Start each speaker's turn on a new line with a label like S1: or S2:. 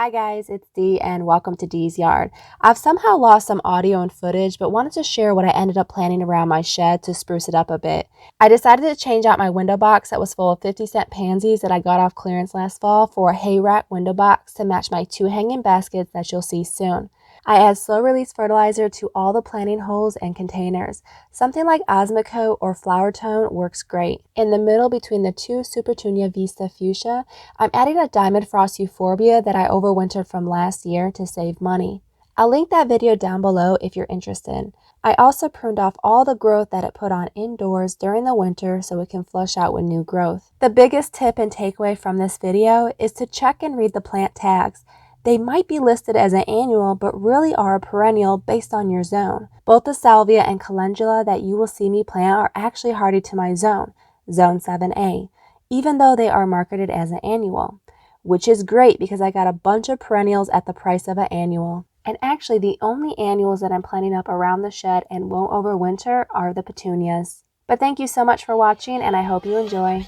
S1: Hi guys, it's Dee and welcome to Dee's Yard. I've somehow lost some audio and footage, but wanted to share what I ended up planting around my shed to spruce it up a bit. I decided to change out my window box that was full of 50-cent pansies that I got off clearance last fall for a hay rack window box to match my 2 hanging baskets that you'll see soon. I add slow release fertilizer to all the planting holes and containers. Something like Osmocote or Flower Tone works great. In the middle between the 2 Supertunia Vista Fuchsia, I'm adding a Diamond Frost Euphorbia that I overwintered from last year to save money. I'll link that video down below if you're interested. I also pruned off all the growth that it put on indoors during the winter so it can flush out with new growth. The biggest tip and takeaway from this video is to check and read the plant tags. They might be listed as an annual, but really are a perennial based on your zone. Both the Salvia and Calendula that you will see me plant are actually hardy to my zone, Zone 7A, even though they are marketed as an annual, which is great because I got a bunch of perennials at the price of an annual. And actually, the only annuals that I'm planting up around the shed and won't overwinter are the petunias. But thank you so much for watching, and I hope you enjoy.